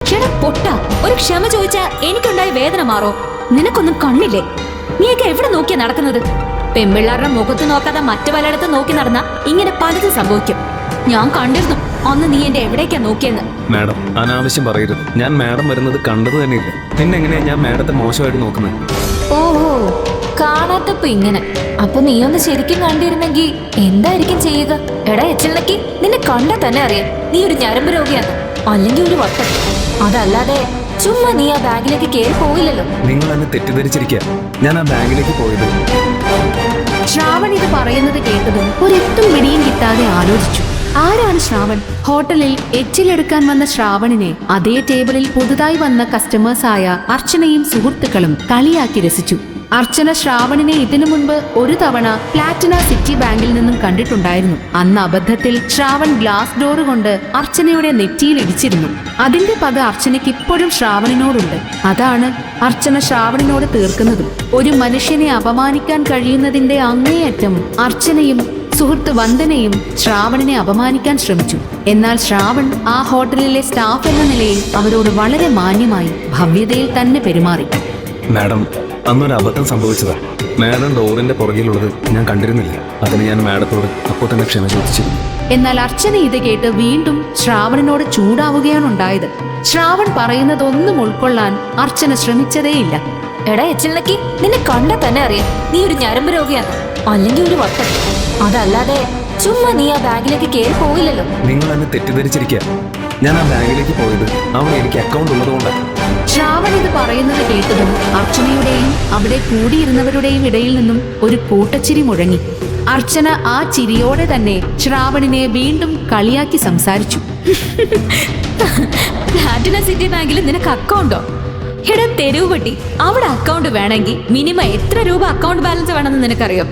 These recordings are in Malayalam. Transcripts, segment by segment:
ക്ഷണ പൊട്ട ഒരു ക്ഷമ ചോദിച്ചാ എനിക്കുണ്ടായ വേദന മാറോ? നിനക്കൊന്നും കണ്ണില്ലേ? നീയൊക്കെ എവിടെ നോക്കിയാ നടക്കുന്നത്? പെമ്പിള്ളാരുടെ മുഖത്ത് നോക്കാതെ മറ്റു പലയിടത്തും നോക്കി നടന്ന ഇങ്ങനെ പലതും സംഭവിക്കും. ഞാൻ കണ്ടിരുന്നു അന്ന് നീ എന്റെ എവിടേക്കാ നോക്കിയെന്ന്. മാഡം അനാവശ്യം പറയരുത്. ഞാൻ മാഡം വരുന്നത് കണ്ടത് തന്നെയില്ല. പിന്നെ എങ്ങനെയാ ഞാൻ മാഡത്തെ മോശമായിട്ട് നോക്കുന്നത്? ഓഹോ, കാണാത്തപ്പോ ഇങ്ങനെ. അപ്പൊ നീ ഒന്ന് ശരിക്കും കണ്ടിരുന്നെങ്കിൽ എന്തായിരിക്കും ചെയ്യുക? എടാ എച്ചിലക്കി, നിന്നെ കണ്ടാ തന്നെ അറിയാം നീ ഒരു ഞരമ്പ് രോഗിയാണ്, അല്ലെങ്കിൽ ഒരു വട്ടൻ. അതല്ലാതെ ചുമ്മാ നീ ആ ബാഗിലേക്ക് കേറി പോയില്ലല്ലോ. നിങ്ങൾ എന്നെ തെറ്റിദ്ധരിച്ചിരിക്കുക. ഞാൻ ആ ബാങ്കിലേക്ക് പോയത്. ശ്രാവൺ ഇത് പറയുന്നത് കേട്ടതും ഒരെത്തും പിടിയും കിട്ടാതെ ആലോചിച്ചു. ആരാണ് ശ്രാവൺ? ഹോട്ടലിൽ എച്ചിലെടുക്കാൻ വന്ന ശ്രാവണിനെ അതേ ടേബിളിൽ പുതുതായി വന്ന കസ്റ്റമേഴ്സായ അർച്ചനയും സുഹൃത്തുക്കളും കളിയാക്കി രസിച്ചു. അർച്ചന ശ്രാവണിനെ ഇതിനു മുൻപ് ഒരു തവണ പ്ലാറ്റിന സിറ്റി ബാങ്കിൽ നിന്നും കണ്ടിട്ടുണ്ടായിരുന്നു. അന്ന് അബദ്ധത്തിൽ ശ്രാവൺ ഗ്ലാസ് ഡോർ കൊണ്ട് അർച്ചനയുടെ നെറ്റിയിൽ ഇടിച്ചിരുന്നു. അതിന്റെ പക അർച്ചനയ്ക്ക് ഇപ്പോഴും ശ്രാവണിനോടുണ്ട്. അതാണ് അർച്ചന ശ്രാവണിനോട് തീർക്കുന്നതും. ഒരു മനുഷ്യനെ അപമാനിക്കാൻ കഴിയുന്നതിന്റെ അങ്ങേയറ്റം അർച്ചനയും സുഹൃത്ത് വന്ദനയും ശ്രാവണിനെ അപമാനിക്കാൻ ശ്രമിച്ചു. എന്നാൽ ശ്രാവൺ ആ ഹോട്ടലിലെ സ്റ്റാഫ് എന്ന നിലയിൽ അവരോട് വളരെ മാന്യമായി ഭവ്യതയിൽ തന്നെ പെരുമാറി. മാഡം, അന്നൊരു അബദ്ധം സംഭവിച്ചതാ. മാഡം ഡോറിന്റെ പുറകിലുള്ളത് ഞാൻ കണ്ടിരുന്നില്ല. അതിന് ഞാൻ മാഡത്തോട് അപ്പോൾ തന്നെ ക്ഷമ ചോദിച്ചിരുന്നു. എന്നാൽ അർച്ചന ഇത് കേട്ട് വീണ്ടും ശ്രാവണിനോട് ചൂടാവുകയാണ് ഉണ്ടായത്. ശ്രാവൺ പറയുന്നതൊന്നും ഉൾക്കൊള്ളാൻ അർച്ചന ശ്രമിച്ചതേയില്ല. എടാ എച്ചിലക്കി, നിന്നെ കണ്ടാ തന്നെ അറിയാം നീ ഒരു ഞരമ്പ് രോഗിയാണ്, അല്ലെങ്കിൽ ഒരു വട്ടൻ. അതല്ലാതെ ചുമ്മാ നീ ആ ബാഗിലേക്ക് കേറി പോയില്ലല്ലോ. നിങ്ങൾ എന്നെ തെറ്റിദ്ധരിച്ചിരിക്കുക. ഞാൻ ആ ബാങ്കിലേക്ക് പോയത് അവിടെ എനിക്ക് അക്കൗണ്ട് ഉള്ളതുകൊണ്ടാണ്. ശ്രാവൺ ഇത് പറയുന്നത് കേട്ടതും അർച്ചനയുടെയും അവിടെ കൂടിയിരുന്നവരുടെയും ഇടയിൽ നിന്നും ഒരു കൂട്ടച്ചിരി മുഴങ്ങി. അർച്ചന ആ ചിരിയോടെ തന്നെ ശ്രാവണിനെ വീണ്ടും കളിയാക്കി സംസാരിച്ചു. പ്ലാറ്റിന സിറ്റി ബാങ്കിൽ നിനക്ക് അക്കൗണ്ടോ? എടാ തെരുവ് പട്ടി, അവിടെ അക്കൗണ്ട് വേണമെങ്കിൽ മിനിമം എത്ര രൂപ അക്കൗണ്ട് ബാലൻസ് വേണമെന്ന് നിനക്കറിയോ?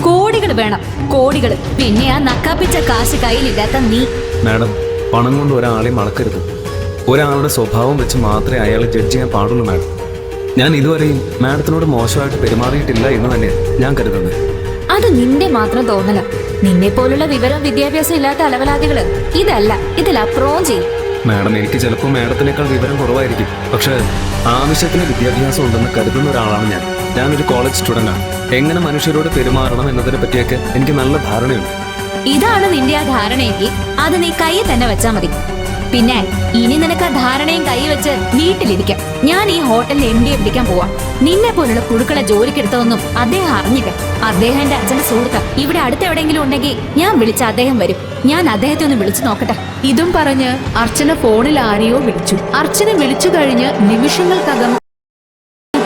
കോടികൾ വേണം, കോടികൾ. പിന്നെ ആ നക്കാപ്പിച്ച കാശ് കയ്യിലില്ലാത്ത നീ. മാഡം, പണം കൊണ്ട് ഒരാളെയും അളക്കരുത്. ഒരാളുടെ സ്വഭാവം വെച്ച് മാത്രമേ അയാളെ ജഡ്ജ് ചെയ്യാൻ പാടുള്ളൂ മാഡം. ഞാൻ ഇതുവരെയും മാഡത്തിനോട് മോശമായിട്ട് പെരുമാറിയിട്ടില്ല എന്ന് തന്നെയാണ് ഞാൻ കരുതുന്നത്. അത് നിന്റെ മാത്രം തോന്നല. നിന്നെ പോലുള്ള വിവരം വിദ്യാഭ്യാസം ഇല്ലാത്ത അലവലാദികള് ഇതല്ല, ഇതിലപ്പുറവും ചെയ്യും. മാഡം, എനിക്ക് ചിലപ്പോൾ മാഡത്തിനേക്കാൾ വിവരം കുറവായിരിക്കും. പക്ഷെ ആവശ്യത്തിന് വിദ്യാഭ്യാസം ഉണ്ടെന്ന് കരുതുന്ന ഒരാളാണ് ഞാനൊരു കോളേജ് സ്റ്റുഡൻ്റാണ്. എങ്ങനെ മനുഷ്യരോട് പെരുമാറണം എന്നതിനെ പറ്റിയൊക്കെ എനിക്ക് നല്ല ധാരണയുണ്ട്. ഇതാണ് നിന്റെ ആ ധാരണയെങ്കിൽ അത് നീ കയ്യിൽ തന്നെ വെച്ചാ മതി. പിന്നെ ഇനി നിനക്ക് ആ ധാരണയും കൈ വെച്ച് വീട്ടിലിരിക്കാം. ഞാൻ ഈ ഹോട്ടലിൽ MD പിടിക്കാൻ പോവാ. നിന്നെ പോലുള്ള കുടുക്കളെ ജോലിക്കെടുത്തതൊന്നും അദ്ദേഹം അറിഞ്ഞില്ല. അദ്ദേഹം എന്റെ അച്ഛന്റെ സുഹൃത്താ. ഇവിടെ അടുത്ത് എവിടെയെങ്കിലും ഉണ്ടെങ്കിൽ ഞാൻ വിളിച്ച അദ്ദേഹം വരും. ഞാൻ അദ്ദേഹത്തെ ഒന്ന് വിളിച്ചു നോക്കട്ടെ. ഇതും പറഞ്ഞ് അർച്ചന ഫോണിൽ ആരെയോ വിളിച്ചു. അർച്ചന വിളിച്ചു കഴിഞ്ഞ് നിമിഷങ്ങൾക്കകം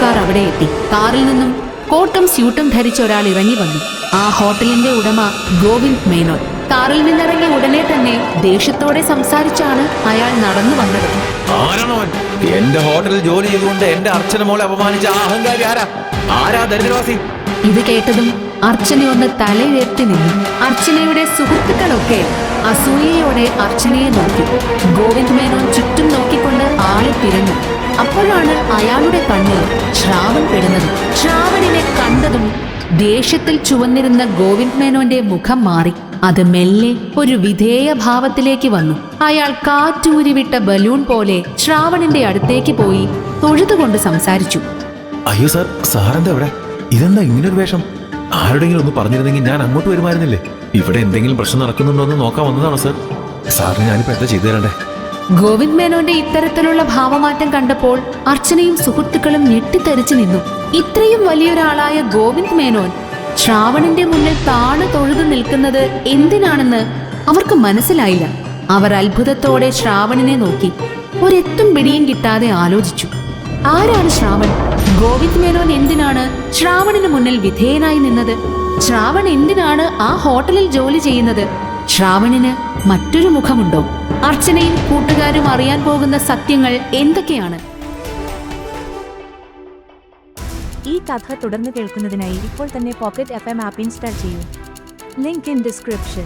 കാർ അവിടെ എത്തി. കാറിൽ നിന്നും കോട്ടും സ്യൂട്ടും ധരിച്ച ഒരാൾ ഇറങ്ങി വന്നു. ആ ഹോട്ടലിന്റെ ഉടമ ഗോവിന്ദ് മേനോൻ. കാറിൽ നിന്നിറങ്ങിയ ഉടനെ തന്നെ ദേഷ്യത്തോടെ സംസാരിച്ചാണ് അയാൾ നടന്നു വന്നത്. ആരാണവൻ? എന്റെ ഹോട്ടലിൽ ജോലി ചെയ്തുകൊണ്ട് എന്റെ അർച്ചന മോളെ അപമാനിച്ച അഹങ്കാരി ആരാ ദരിദ്രവാസി? ഇത് കേട്ടതും അർച്ചന ഒന്ന് തലയുയർത്തി നിന്നു. അർച്ചനയുടെ സുഹൃത്തുക്കളൊക്കെ അസൂയയോടെ അർച്ചനയെ നോക്കി. ഗോവിന്ദ് മേനോൻ ചുറ്റും നോക്കിക്കൊണ്ട് ആളെ തിരഞ്ഞു. അപ്പോഴാണ് അയാളുടെ കണ്ണിൽ ശ്രാവൺ പെടുന്നത്. ശ്രാവണിനെ കണ്ടതും ദേഷ്യത്തിൽ ചുവന്നിരുന്ന ഗോവിന്ദ് മേനോന്റെ മുഖം മാറി. അത് മെല്ലെ ഒരു വിധേയ ഭാവത്തിലേക്ക് വന്നു. അയാൾ കാറ്റൂരിവിട്ട ബലൂൺ പോലെ ശ്രാവണിന്റെ അടുത്തേക്ക് പോയി തൊഴുതുകൊണ്ട് സംസാരിച്ചു. അയ്യോ സാർ, സാറെന്താ ഇവിടെ? ഇതെന്താ ഇങ്ങനൊരു വേഷം? ആരുടെങ്കിലും ഒന്ന് പറഞ്ഞിരുന്നെങ്കിൽ ഞാൻ അങ്ങോട്ട് വരുമായിരുന്നില്ലേ? ഇവിടെ എന്തെങ്കിലും പ്രശ്നം നടക്കുന്നുണ്ടോ എന്ന് നോക്കാൻ വന്നതാണോ സാർ? സാറിന് ഞാനിപ്പോ എന്താ ചെയ്തു തരണ്ടേ? ഗോവിന്ദ് മേനോന്റെ ഇത്തരത്തിലുള്ള ഭാവമാറ്റം കണ്ടപ്പോൾ അർച്ചനയും സുഹൃത്തുക്കളും ഞെട്ടിത്തെറിച്ചു നിന്നു. ഇത്രയും വലിയൊരാളായ ഗോവിന്ദ് മേനോൻ ശ്രാവണിന്റെ മുന്നിൽ താണു തൊഴുതു നിൽക്കുന്നത് എന്തിനാണെന്ന് അവർക്ക് മനസ്സിലായില്ല. അവർ അത്ഭുതത്തോടെ ശ്രാവണിനെ നോക്കി. ഒരെത്തും പിടിയും കിട്ടാതെ ആലോചിച്ചു. ആരാണ് ശ്രാവൺ? ഗോവിന്ദ് മേനോൻ എന്തിനാണ് ശ്രാവണിന് മുന്നിൽ വിധേയനായി നിന്നത്? ശ്രാവൺ എന്തിനാണ് ആ ഹോട്ടലിൽ ജോലി ചെയ്യുന്നത്? ശ്രാവണിന് മറ്റൊരു മുഖമുണ്ടോ? അർച്ചനയും കൂട്ടുകാരും അറിയാൻ പോകുന്ന സത്യങ്ങൾ എന്തൊക്കെയാണ്? ഈ കഥ തുടർന്ന് കേൾക്കുന്നതിനായി ഇപ്പോൾ തന്നെ പോക്കറ്റ് FM ആപ്പ് ഇൻസ്റ്റാൾ ചെയ്യൂ. Link in description.